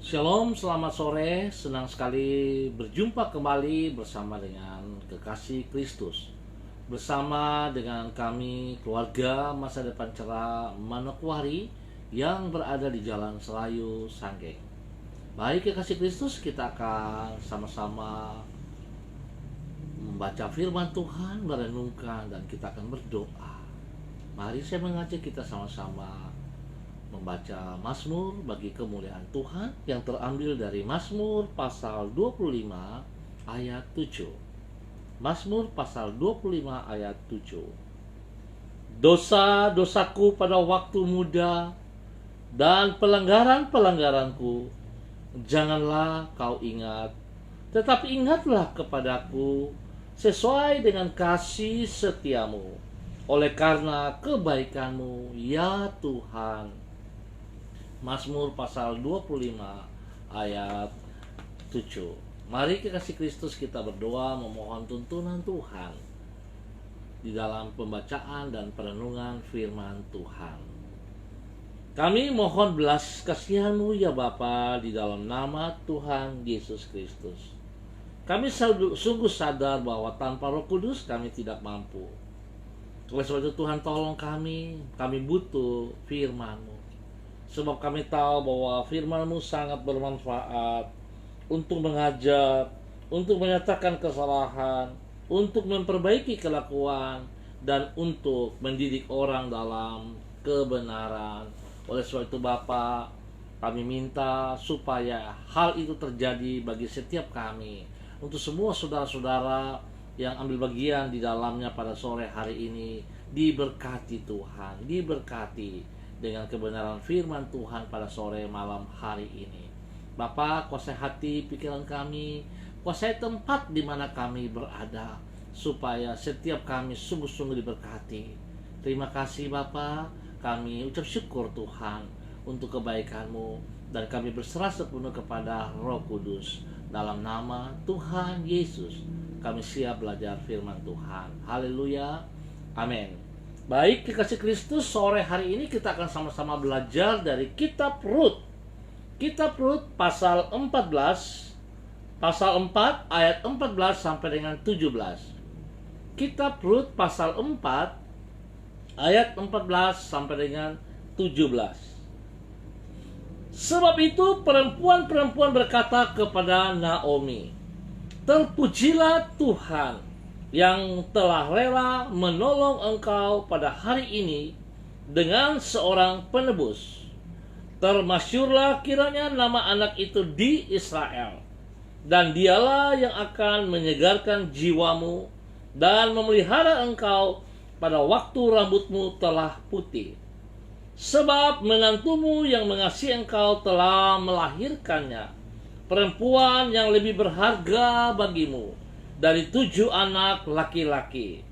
Shalom, selamat sore. Senang sekali berjumpa kembali bersama dengan kekasih Kristus. Bersama dengan kami, keluarga Masa Depan Cerah Manokwari yang berada di Jalan Selayu, Sanggeng. Baik kekasih Kristus, kita akan sama-sama membaca firman Tuhan, merenungkan, dan kita akan berdoa. Mari saya mengajak kita sama-sama membaca Mazmur bagi kemuliaan Tuhan yang terambil dari Mazmur pasal 25 ayat 7. Mazmur pasal 25 ayat 7. Dosa-dosaku pada waktu muda dan pelanggaran-pelanggaranku janganlah kau ingat, tetapi ingatlah kepadaku sesuai dengan kasih setiamu, oleh karena kebaikanmu ya Tuhan. Mazmur pasal 25 ayat 7. Mari kekasih Kristus kita berdoa memohon tuntunan Tuhan di dalam pembacaan dan perenungan firman Tuhan. Kami mohon belas kasihan-Mu ya Bapa, di dalam nama Tuhan Yesus Kristus. Kami sungguh sadar bahwa tanpa Roh Kudus kami tidak mampu. Oleh sebab itu Tuhan, tolong kami butuh firman-Mu. Sebab kami tahu bahwa firman-Mu sangat bermanfaat untuk mengajar, untuk menyatakan kesalahan, untuk memperbaiki kelakuan, dan untuk mendidik orang dalam kebenaran. Oleh sebab itu Bapa, kami minta supaya hal itu terjadi bagi setiap kami, untuk semua saudara-saudara yang ambil bagian di dalamnya pada sore hari ini. Diberkati Tuhan, diberkati dengan kebenaran firman Tuhan pada sore malam hari ini. Bapa, kuasai hati pikiran kami, kuasai tempat di mana kami berada, supaya setiap kami sungguh-sungguh diberkati. Terima kasih Bapa, kami ucap syukur Tuhan untuk kebaikan-Mu, dan kami berserah sepenuh kepada Roh Kudus. Dalam nama Tuhan Yesus kami siap belajar firman Tuhan. Haleluya, amin. Baik kekasih Kristus, sore hari ini kita akan sama-sama belajar dari kitab Rut. Kitab Rut pasal 14, pasal 4 ayat 14 sampai dengan 17. Kitab Rut pasal 4 ayat 14 sampai dengan 17. Sebab itu perempuan-perempuan berkata kepada Naomi, "Terpujilah Tuhan yang telah rela menolong engkau pada hari ini dengan seorang penebus. Termasyurlah kiranya nama anak itu di Israel, dan dialah yang akan menyegarkan jiwamu dan memelihara engkau pada waktu rambutmu telah putih. Sebab menantumu yang mengasihi engkau telah melahirkannya, perempuan yang lebih berharga bagimu dari 7 anak laki-laki."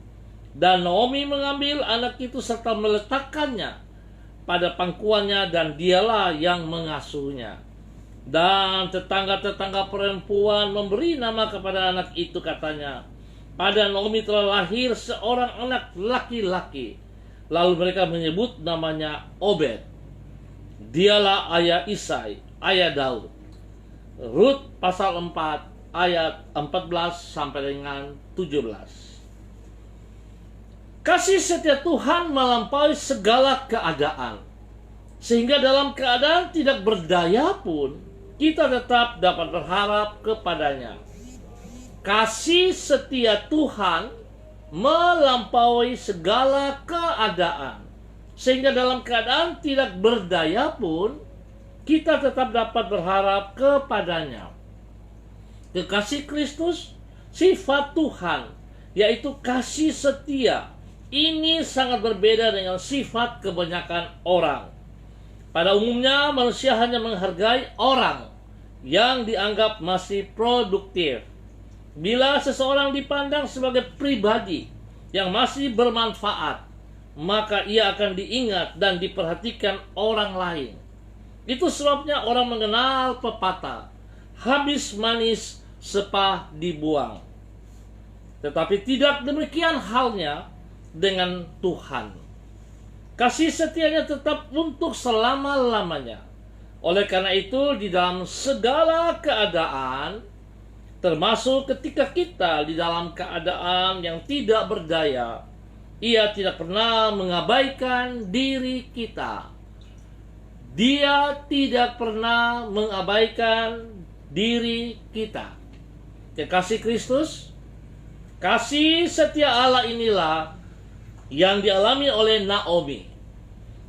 Dan Naomi mengambil anak itu serta meletakkannya pada pangkuannya, dan dialah yang mengasuhnya. Dan tetangga-tetangga perempuan memberi nama kepada anak itu, katanya, "Pada Naomi telah lahir seorang anak laki-laki." Lalu mereka menyebut namanya Obed. Dialah ayah Isai, ayah Daud. Rut pasal 4 ayat 14 sampai dengan 17. Kasih setia Tuhan melampaui segala keadaan, sehingga dalam keadaan tidak berdaya pun kita tetap dapat berharap kepadanya. Kasih setia Tuhan melampaui segala keadaan, sehingga dalam keadaan tidak berdaya pun kita tetap dapat berharap kepadanya. Kekasih Kristus, sifat Tuhan, yaitu kasih setia, ini sangat berbeda dengan sifat kebanyakan orang. Pada umumnya manusia hanya menghargai orang yang dianggap masih produktif. Bila seseorang dipandang sebagai pribadi yang masih bermanfaat, maka ia akan diingat dan diperhatikan orang lain. Itu sebabnya orang mengenal pepatah, habis manis sepah dibuang. Tetapi tidak demikian halnya dengan Tuhan. Kasih setianya tetap untuk selama-lamanya. Oleh karena itu, di dalam segala keadaan, termasuk ketika kita di dalam keadaan yang tidak berdaya, Ia tidak pernah mengabaikan diri kita. Dia tidak pernah mengabaikan diri kita. Kekasih Kristus, kasih setia Allah inilah yang dialami oleh Naomi.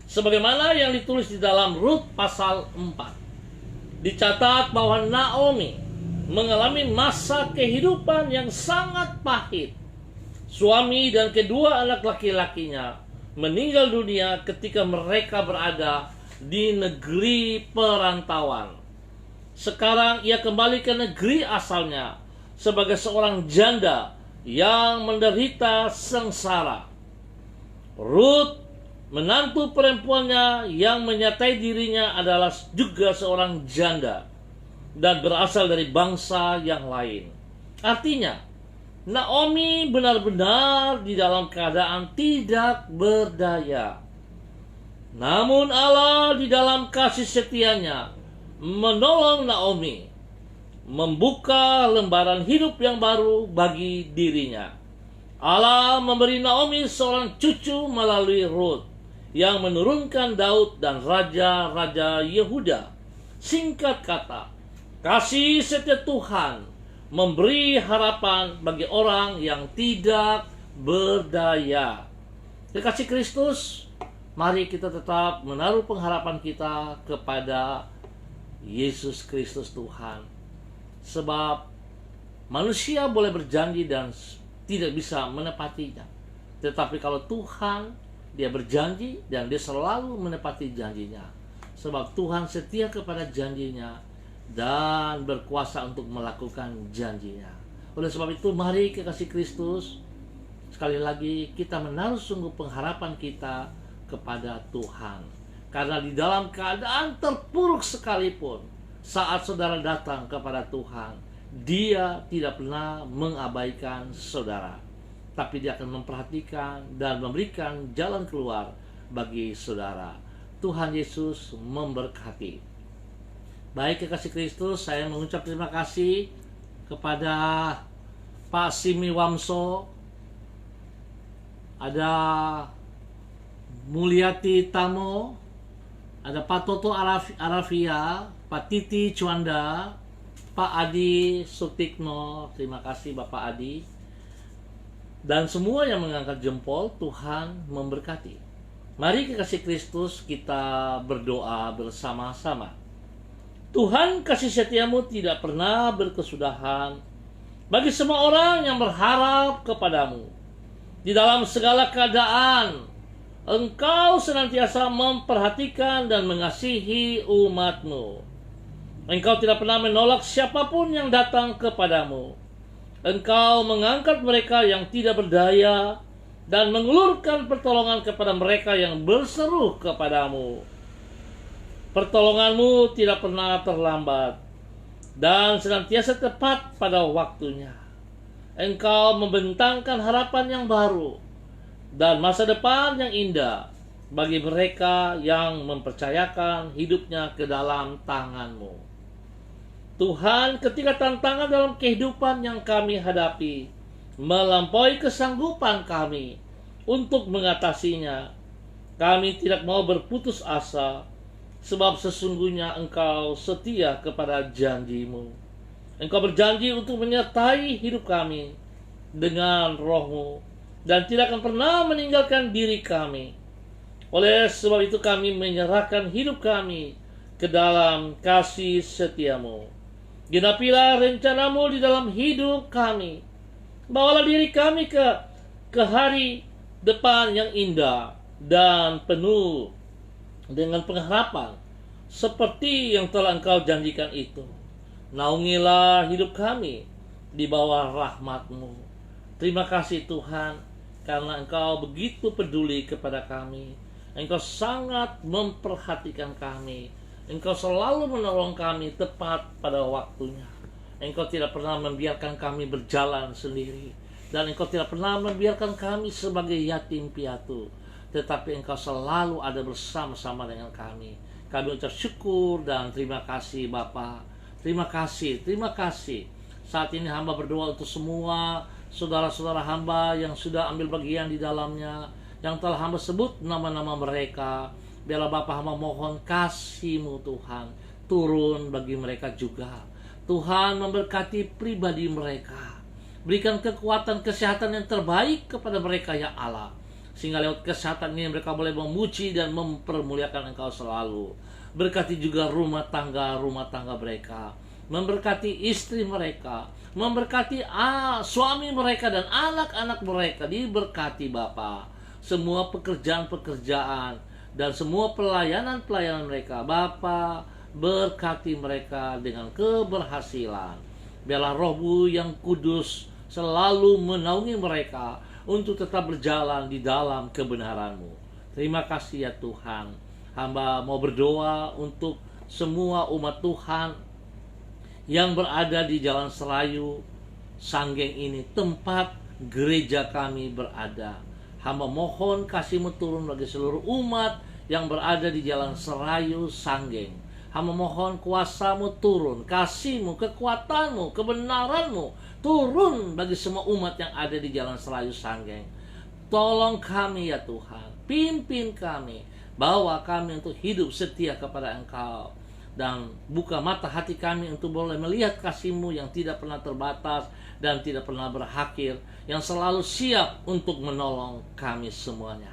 Sebagaimana yang ditulis di dalam Rut pasal 4. Dicatat bahwa Naomi mengalami masa kehidupan yang sangat pahit. Suami dan kedua anak laki-lakinya meninggal dunia ketika mereka berada di negeri perantauan. Sekarang ia kembali ke negeri asalnya sebagai seorang janda yang menderita sengsara. Rut, menantu perempuannya yang menyertai dirinya, adalah juga seorang janda dan berasal dari bangsa yang lain. Artinya, Naomi benar-benar di dalam keadaan tidak berdaya. Namun Allah di dalam kasih setianya menolong Naomi, membuka lembaran hidup yang baru bagi dirinya. Allah memberi Naomi seorang cucu melalui Rut yang menurunkan Daud dan raja-raja Yehuda. Singkat kata, kasih setia Tuhan memberi harapan bagi orang yang tidak berdaya. Kekasih Kristus, mari kita tetap menaruh pengharapan kita kepada Yesus Kristus Tuhan. Sebab manusia boleh berjanji dan tidak bisa menepatinya. Tetapi kalau Tuhan, Dia berjanji dan Dia selalu menepati janjinya. Sebab Tuhan setia kepada janjinya dan berkuasa untuk melakukan janjinya. Oleh sebab itu, mari kekasih Kristus, sekali lagi kita menaruh sungguh pengharapan kita kepada Tuhan. Karena di dalam keadaan terpuruk sekalipun, saat saudara datang kepada Tuhan, Dia tidak pernah mengabaikan saudara, tapi Dia akan memperhatikan dan memberikan jalan keluar bagi saudara. Tuhan Yesus memberkati. Baik kekasih Kristus, saya mengucap terima kasih kepada Pak Simi Wamso, ada Mulyati Tamo, ada Pak Toto Arafia, Pak Titi Cuanda, Pak Adi Sutikno. Terima kasih Bapak Adi. Dan semua yang mengangkat jempol, Tuhan memberkati. Mari kekasih Kristus, kita berdoa bersama-sama. Tuhan, kasih setiamu tidak pernah berkesudahan bagi semua orang yang berharap kepadamu. Di dalam segala keadaan, Engkau senantiasa memperhatikan dan mengasihi umat-Mu. Engkau tidak pernah menolak siapapun yang datang kepadamu. Engkau mengangkat mereka yang tidak berdaya dan mengulurkan pertolongan kepada mereka yang berseru kepadamu. Pertolonganmu tidak pernah terlambat dan senantiasa tepat pada waktunya. Engkau membentangkan harapan yang baru dan masa depan yang indah bagi mereka yang mempercayakan hidupnya ke dalam tangan-Mu. Tuhan, ketika tantangan dalam kehidupan yang kami hadapi melampaui kesanggupan kami untuk mengatasinya, kami tidak mau berputus asa, sebab sesungguhnya Engkau setia kepada janji-Mu. Engkau berjanji untuk menyertai hidup kami dengan Roh-Mu dan tidak akan pernah meninggalkan diri kami. Oleh sebab itu kami menyerahkan hidup kami ke dalam kasih setia-Mu. Genapilah rencana-Mu di dalam hidup kami. Bawalah diri kami ke hari depan yang indah dan penuh dengan pengharapan seperti yang telah Engkau janjikan itu. Naungilah hidup kami di bawah rahmat-Mu. Terima kasih Tuhan, karena Engkau begitu peduli kepada kami. Engkau sangat memperhatikan kami. Engkau selalu menolong kami tepat pada waktunya. Engkau tidak pernah membiarkan kami berjalan sendiri. Dan Engkau tidak pernah membiarkan kami sebagai yatim piatu. Tetapi Engkau selalu ada bersama-sama dengan kami. Kami ucap syukur dan terima kasih Bapa. Terima kasih, terima kasih. Saat ini hamba berdoa untuk semua saudara-saudara hamba yang sudah ambil bagian di dalamnya, yang telah hamba sebut nama-nama mereka. Biarlah Bapa, hamba mohon kasih-Mu Tuhan turun bagi mereka juga. Tuhan memberkati pribadi mereka. Berikan kekuatan kesehatan yang terbaik kepada mereka ya Allah. Sehingga lewat kesehatan ini mereka boleh memuji dan mempermuliakan Engkau selalu. Berkati juga rumah tangga mereka. Memberkati istri mereka. Memberkati suami mereka dan anak-anak mereka. Diberkati Bapa. Semua pekerjaan-pekerjaan dan semua pelayanan-pelayanan mereka. Bapa, berkati mereka dengan keberhasilan. Biarlah Roh-Mu yang kudus selalu menaungi mereka untuk tetap berjalan di dalam kebenaran-Mu. Terima kasih ya Tuhan. Hamba mau berdoa untuk semua umat Tuhan yang berada di Jalan Serayu Sanggeng ini, tempat gereja kami berada. Hamba mohon kasih-Mu turun bagi seluruh umat yang berada di Jalan Serayu Sanggeng. Hamba mohon kuasa-Mu turun, kasih-Mu, kekuatan-Mu, kebenaran-Mu turun bagi semua umat yang ada di Jalan Serayu Sanggeng. Tolong kami ya Tuhan, pimpin kami, bawa kami untuk hidup setia kepada Engkau. Dan buka mata hati kami untuk boleh melihat kasih-Mu yang tidak pernah terbatas dan tidak pernah berakhir, yang selalu siap untuk menolong kami semuanya.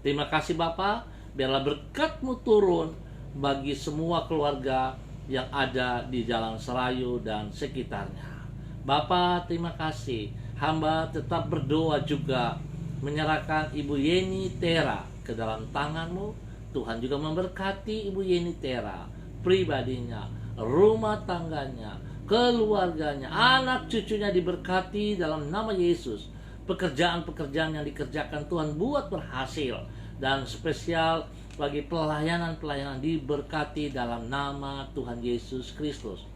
Terima kasih Bapa, biarlah berkat-Mu turun bagi semua keluarga yang ada di Jalan Serayu dan sekitarnya. Bapa, terima kasih. Hamba tetap berdoa juga menyerahkan Ibu Yeni Tera ke dalam tangan-Mu. Tuhan juga memberkati Ibu Yeni Tera, pribadinya, rumah tangganya, keluarganya, anak cucunya diberkati dalam nama Yesus. Pekerjaan-pekerjaan yang dikerjakan Tuhan buat berhasil, dan spesial bagi pelayanan-pelayanan diberkati dalam nama Tuhan Yesus Kristus.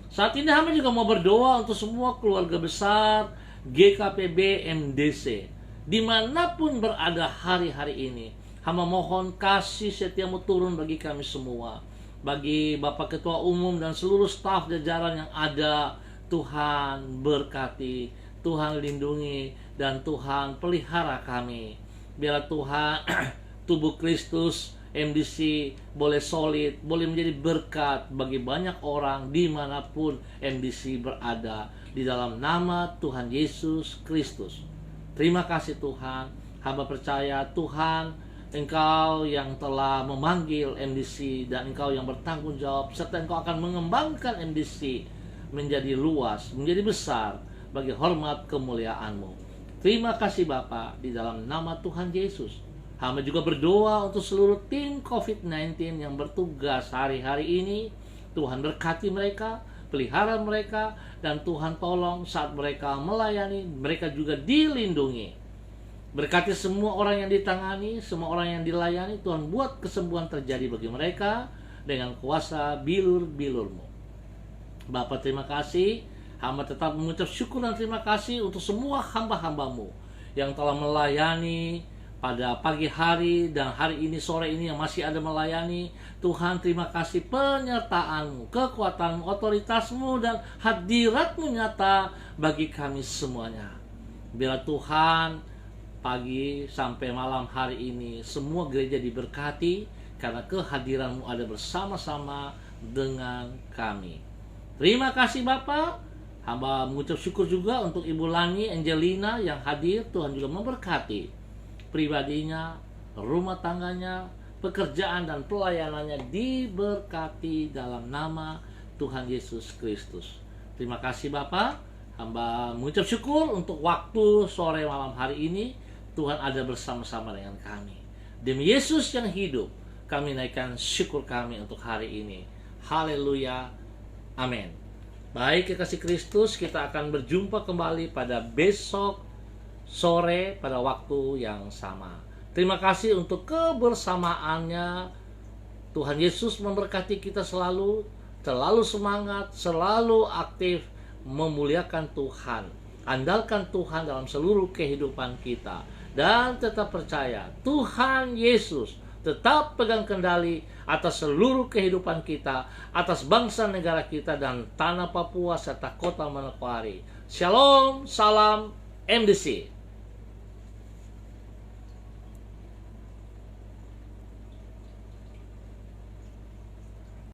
Saat ini hamba juga mau berdoa untuk semua keluarga besar GKPB MDC dimanapun berada hari-hari ini. Hamba mohon kasih setia-Mu turun bagi kami semua, bagi Bapak Ketua Umum dan seluruh staf jajaran yang ada. Tuhan berkati, Tuhan lindungi, dan Tuhan pelihara kami. Biarlah Tuhan tubuh Kristus MDC boleh solid, boleh menjadi berkat bagi banyak orang dimanapun MDC berada, di dalam nama Tuhan Yesus Kristus. Terima kasih Tuhan. Hamba percaya Tuhan, Engkau yang telah memanggil MDC dan Engkau yang bertanggung jawab, serta Engkau akan mengembangkan MDC menjadi luas, menjadi besar bagi hormat kemuliaan-Mu. Terima kasih Bapa, di dalam nama Tuhan Yesus. Hamba juga berdoa untuk seluruh tim COVID-19 yang bertugas hari-hari ini. Tuhan berkati mereka, pelihara mereka, dan Tuhan tolong saat mereka melayani, mereka juga dilindungi. Berkati semua orang yang ditangani, semua orang yang dilayani. Tuhan buat kesembuhan terjadi bagi mereka dengan kuasa bilur-bilur-Mu. Bapa, terima kasih. Hamba tetap mengucap syukur dan terima kasih untuk semua hamba-hamba-Mu yang telah melayani pada pagi hari dan hari ini, sore ini yang masih ada melayani. Tuhan, terima kasih penyertaan-Mu, kekuatan-Mu, otoritas-Mu, dan hadirat-Mu nyata bagi kami semuanya. Biar Tuhan, pagi sampai malam hari ini semua gereja diberkati karena kehadiran-Mu ada bersama-sama dengan kami. Terima kasih Bapa. Hamba mengucap syukur juga untuk Ibu Lani Angelina yang hadir. Tuhan juga memberkati pribadinya, rumah tangganya, pekerjaan dan pelayanannya diberkati dalam nama Tuhan Yesus Kristus. Terima kasih Bapa. Hamba mengucap syukur untuk waktu sore malam hari ini. Tuhan ada bersama-sama dengan kami. Demi Yesus yang hidup, kami naikkan syukur kami untuk hari ini. Haleluya. Amin. Baik, kekasih Kristus, kita akan berjumpa kembali pada besok sore pada waktu yang sama. Terima kasih untuk kebersamaannya. Tuhan Yesus memberkati kita selalu semangat, selalu aktif memuliakan Tuhan. Andalkan Tuhan dalam seluruh kehidupan kita. Dan tetap percaya Tuhan Yesus tetap pegang kendali atas seluruh kehidupan kita, atas bangsa negara kita dan tanah Papua serta kota Manokwari. Shalom, salam MDC.